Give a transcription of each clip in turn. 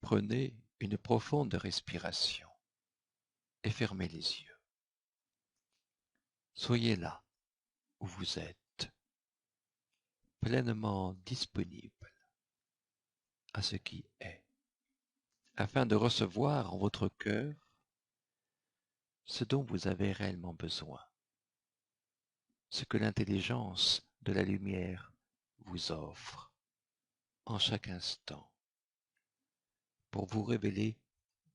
Prenez une profonde respiration et fermez les yeux. Soyez là où vous êtes, pleinement disponible à ce qui est, afin de recevoir en votre cœur ce dont vous avez réellement besoin, ce que l'intelligence de la lumière vous offre en chaque instant, pour vous révéler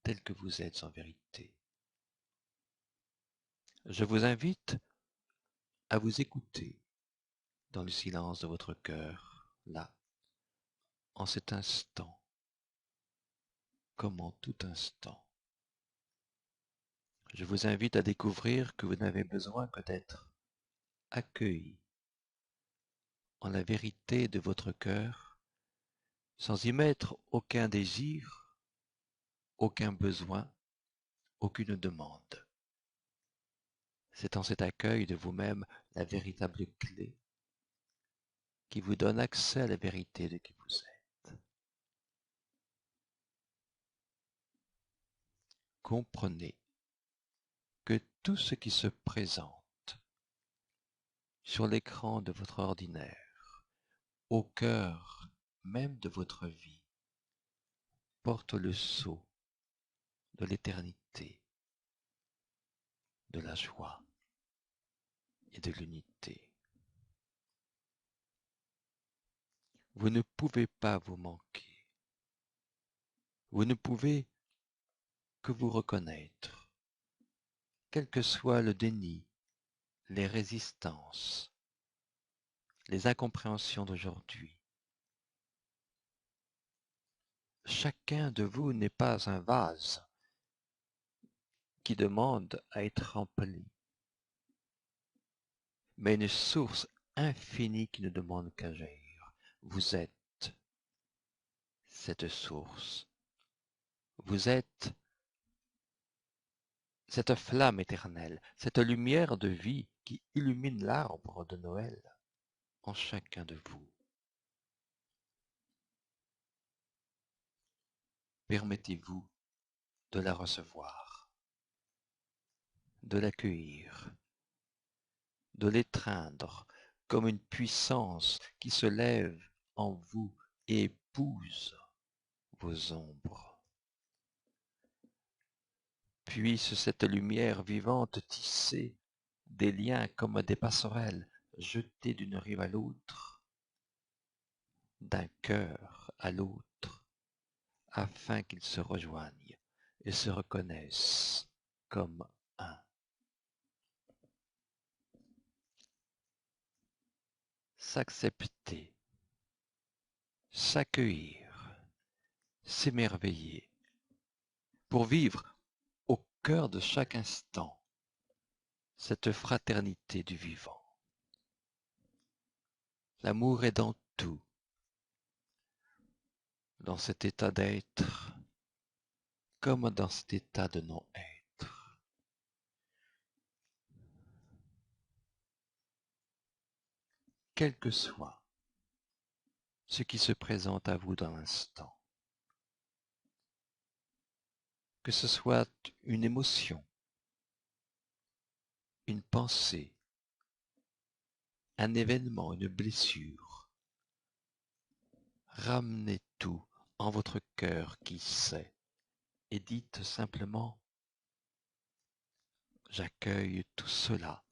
tel que vous êtes en vérité. Je vous invite à vous écouter dans le silence de votre cœur, là, en cet instant, comme en tout instant. Je vous invite à découvrir que vous n'avez besoin que d'être accueilli en la vérité de votre cœur, sans y mettre aucun désir, aucun besoin, aucune demande. C'est en cet accueil de vous-même la véritable clé qui vous donne accès à la vérité de qui vous êtes. Comprenez que tout ce qui se présente sur l'écran de votre ordinaire, au cœur même de votre vie, porte le sceau de l'éternité, de la joie et de l'unité. Vous ne pouvez pas vous manquer. Vous ne pouvez que vous reconnaître, quel que soit le déni, les résistances, les incompréhensions d'aujourd'hui. Chacun de vous n'est pas un vase qui demande à être rempli, mais une source infinie qui ne demande qu'à jaillir. Vous êtes cette source. Vous êtes cette flamme éternelle, cette lumière de vie qui illumine l'arbre de Noël en chacun de vous. Permettez-vous de la recevoir, de l'accueillir, de l'étreindre comme une puissance qui se lève en vous et épouse vos ombres. Puisse cette lumière vivante tisser des liens comme des passerelles jetées d'une rive à l'autre, d'un cœur à l'autre, afin qu'ils se rejoignent et se reconnaissent comme un. S'accepter, s'accueillir, s'émerveiller, pour vivre au cœur de chaque instant cette fraternité du vivant. L'amour est dans tout, dans cet état d'être comme dans cet état de non-être. Quel que soit ce qui se présente à vous dans l'instant, que ce soit une émotion, une pensée, un événement, une blessure, ramenez tout en votre cœur qui sait et dites simplement « J'accueille tout cela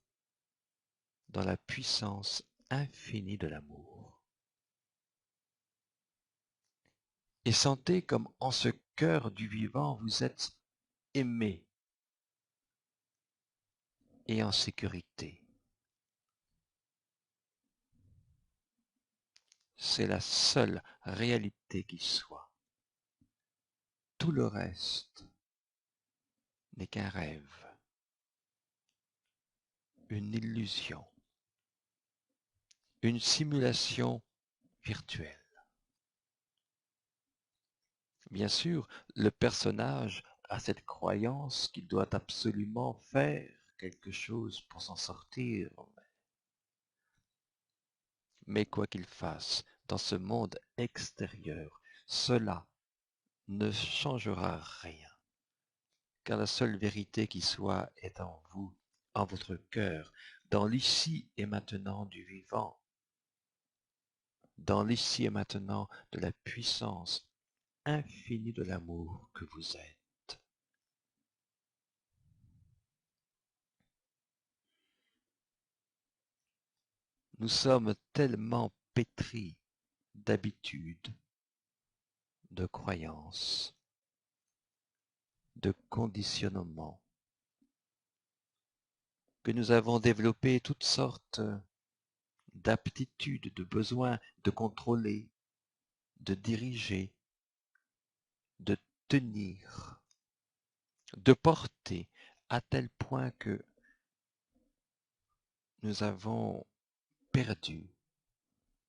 dans la puissance infinie de l'amour. » Et sentez comme en ce cœur du vivant vous êtes aimé et en sécurité. C'est la seule réalité qui soit. Tout le reste n'est qu'un rêve, une illusion, une simulation virtuelle. Bien sûr, le personnage a cette croyance qu'il doit absolument faire quelque chose pour s'en sortir. Mais quoi qu'il fasse, dans ce monde extérieur, cela ne changera rien, car la seule vérité qui soit est en vous, en votre cœur, dans l'ici et maintenant du vivant, dans l'ici et maintenant de la puissance infinie de l'amour que vous êtes. Nous sommes tellement pétris d'habitudes, de croyances, de conditionnements, que nous avons développé toutes sortes d'aptitudes, de besoins de contrôler, de diriger, de tenir, de porter, à tel point que nous avons perdu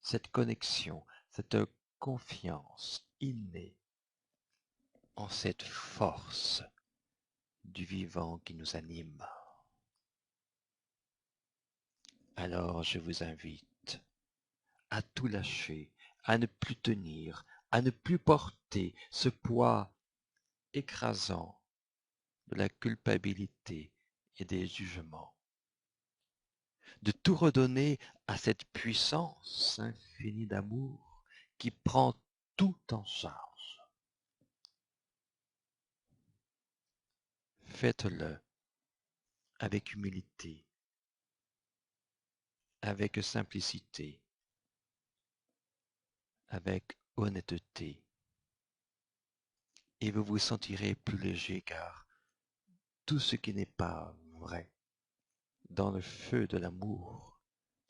cette connexion, cette confiance innée en cette force du vivant qui nous anime. Alors je vous invite à tout lâcher, à ne plus tenir, à ne plus porter ce poids écrasant de la culpabilité et des jugements, de tout redonner à cette puissance infinie d'amour qui prend tout en charge. Faites-le avec humilité, avec simplicité, avec honnêteté, et vous vous sentirez plus léger car tout ce qui n'est pas vrai dans le feu de l'amour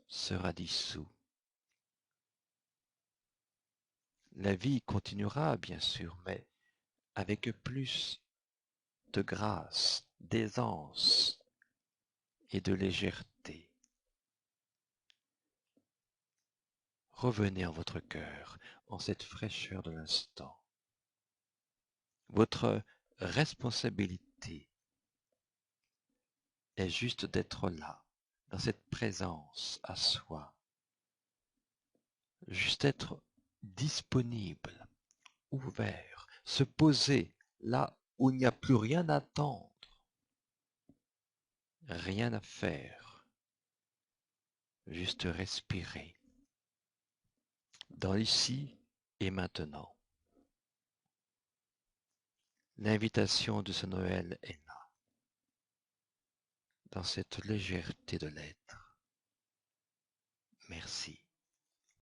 sera dissous. La vie continuera bien sûr, mais avec plus de grâce, d'aisance et de légèreté. Revenez en votre cœur, en cette fraîcheur de l'instant. Votre responsabilité est juste d'être là, dans cette présence à soi, juste être disponible, ouvert, se poser là où il n'y a plus rien à attendre, rien à faire, juste respirer, dans l'ici et maintenant. L'invitation de ce Noël est là, dans cette légèreté de l'être. Merci.